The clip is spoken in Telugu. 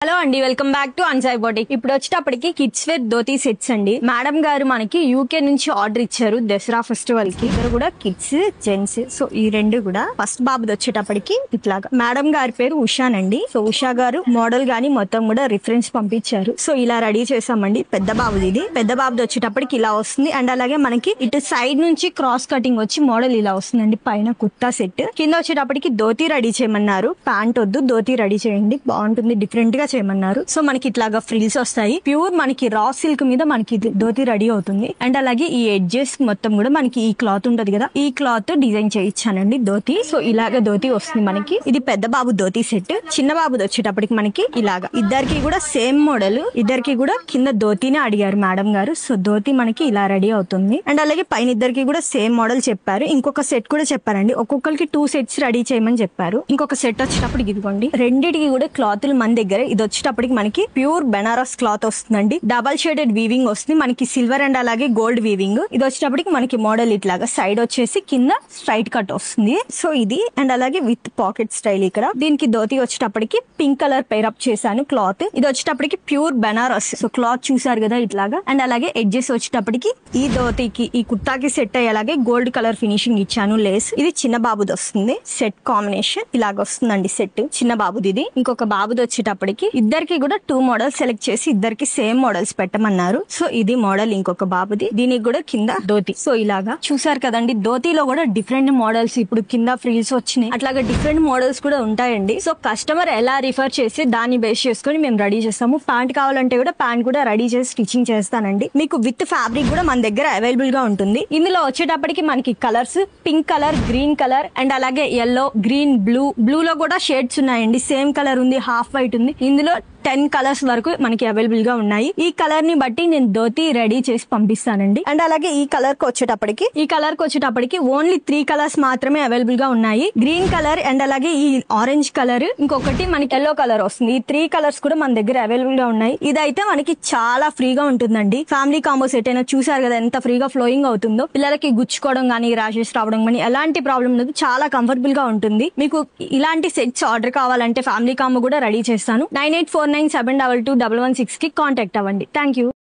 హలో అండి, వెల్కమ్ బ్యాక్ టు అన్సాయి బోటిక్. ఇప్పుడు వచ్చేటప్పటికి కిడ్స్ వేర్ ధోతీ సెట్స్ అండి. మేడం గారు మనకి యూకే నుంచి ఆర్డర్ ఇచ్చారు దసరా ఫెస్టివల్ కి. ఇక్కడ కూడా కిడ్స్ జెంట్స్, సో ఈ రెండు కూడా. ఫస్ట్ బాబుది వచ్చేటప్పటికి ఇట్లాగా. మేడం గారి పేరు ఉషానండి. సో ఉషా గారు మోడల్ గానీ మొత్తం కూడా రిఫరెన్స్ పంపించారు. సో ఇలా రెడీ చేసామండి. పెద్ద బాబుది ఇది. పెద్ద బాబుది వచ్చేటప్పటికి ఇలా వస్తుంది. అండ్ అలాగే మనకి ఇటు సైడ్ నుంచి క్రాస్ కటింగ్ వచ్చి మోడల్ ఇలా వస్తుందండి. పైన కుర్తా సెట్, కింద వచ్చేటప్పటికి ధోతీ రెడీ చేయమన్నారు. ప్యాంట్ వద్దు, ధోతీ రెడీ చేయండి, బాగుంటుంది, డిఫరెంట్ గా చేయమన్నారు. సో మనకి ఇట్లాగా ఫ్రిల్స్ వస్తాయి. ప్యూర్ మనకి రా సిల్క్ మీద మనకి ధోతీ రెడీ అవుతుంది. అండ్ అలాగే ఈ ఎడ్జెస్ మొత్తం కూడా మనకి ఈ క్లాత్ ఉంటది కదా, ఈ క్లాత్ డిజైన్ చేయించానండి ధోతీ. సో ఇలాగ ధోతీ వస్తుంది మనకి. ఇది పెద్ద బాబు ధోతీ సెట్. చిన్న బాబుది వచ్చేటప్పటికి మనకి ఇలాగా. ఇద్దరికి కూడా సేమ్ మోడల్. ఇద్దరికి కూడా కింద ధోతీనే అడిగారు మేడం గారు. సో ధోతీ మనకి ఇలా రెడీ అవుతుంది. అండ్ అలాగే పైన ఇద్దరికి కూడా సేమ్ మోడల్ చెప్పారు. ఇంకొక సెట్ కూడా చెప్పారండి. ఒక్కొక్కరికి 2 సెట్స్ రెడీ చేయమని చెప్పారు. ఇంకొక సెట్ వచ్చేటప్పటికి ఇదిగోండి. రెండిటికి కూడా క్లాత్లు మన దగ్గర. ఇది వచ్చేటప్పటికి మనకి ప్యూర్ బెనారస్ క్లాత్ వస్తుందండి. డబల్ షేడెడ్ వీవింగ్ వస్తుంది మనకి, సిల్వర్ అండ్ అలాగే గోల్డ్ వీవింగ్. ఇది వచ్చేటప్పటికి మనకి మోడల్ ఇట్లాగా సైడ్ వచ్చేసి కింద స్ట్రైట్ కట్ వస్తుంది. సో ఇది. అండ్ అలాగే విత్ పాకెట్ స్టైల్. ఇక్కడ దీనికి ధోతీ వచ్చేటప్పటికి పింక్ కలర్ పేరప్ చేశాను క్లాత్. ఇది వచ్చేటప్పటికి ప్యూర్ బెనారస్. సో క్లాత్ చూసారు కదా ఇట్లాగా. అండ్ అలాగే ఎడ్జెస్ వచ్చేటప్పటికి ఈ ధోతీకి ఈ కుర్తాకి సెట్ అయ్యేలాగే గోల్డ్ కలర్ ఫినిషింగ్ ఇచ్చాను. లేస్. ఇది చిన్న బాబుది వస్తుంది. సెట్ కాంబినేషన్ ఇలాగ వస్తుందండి సెట్. చిన్న బాబుది ఇది. ఇంకొక బాబుది వచ్చేటప్పటికి ఇద్దరికి కూడా 2 మోడల్స్ సెలెక్ట్ చేసి ఇద్దరికి సేమ్ మోడల్స్ పెట్టమన్నారు. సో ఇది మోడల్ ఇంకొక బాబుది. దీనికి కూడా కింద ధోతీ. సో ఇలాగా చూసారు కదండి. ధోతీలో కూడా డిఫరెంట్ మోడల్స్ ఇప్పుడు కింద ఫ్రిల్స్ వచ్చినాయి. అట్లాగా డిఫరెంట్ మోడల్స్ కూడా ఉంటాయండి. సో కస్టమర్ ఎలా రిఫర్ చేసి దాన్ని బేస్ చేసుకుని మేము రెడీ చేస్తాము. ప్యాంట్ కావాలంటే కూడా ప్యాంట్ కూడా రెడీ చేసి స్టిచ్చింగ్ చేస్తానండి. మీకు విత్ ఫ్యాబ్రిక్ కూడా మన దగ్గర అవైలబుల్ గా ఉంటుంది. ఇందులో వచ్చేటప్పటికి మనకి colours pink colour, green colour and అలాగే ఎల్లో, గ్రీన్, బ్లూ లో కూడా షేడ్స్ ఉన్నాయండి. సేమ్ కలర్ ఉంది, హాఫ్ వైట్ ఉంది. ఇందులో 10 కలర్స్ వరకు మనకి అవైలబుల్ గా ఉన్నాయి. ఈ కలర్ ని బట్టి నేను ధోతీ రెడీ చేసి పంపిస్తానండి. అండ్ అలాగే ఈ కలర్ కి వచ్చేటప్పటికి ఓన్లీ 3 కలర్స్ మాత్రమే అవైలబుల్ గా ఉన్నాయి. గ్రీన్ కలర్ అండ్ అలాగే ఈ ఆరెంజ్ కలర్, ఇంకొకటి మనకి ఎల్లో కలర్ వస్తుంది. ఈ 3 కలర్స్ కూడా మన దగ్గర అవైలబుల్ గా ఉన్నాయి. ఇదైతే మనకి చాలా ఫ్రీగా ఉంటుందండి. ఫ్యామిలీ కాంబో సెట్ అయినా చూసారు కదా ఎంత ఫ్రీగా ఫ్లోయింగ్ అవుతుందో. పిల్లలకి గుచ్చుకోవడం గానీ, ర్యాషెస్ రావడం గానీ ఎలాంటి ప్రాబ్లం లేదు. చాలా కంఫర్టబుల్ గా ఉంటుంది. మీకు ఇలాంటి సెట్స్ ఆర్డర్ కావాలంటే ఫ్యామిలీ కాంబో కూడా రెడీ చేస్తాను. 9849722116 కి కాంటాక్ట్ అవ్వండి. Thank you.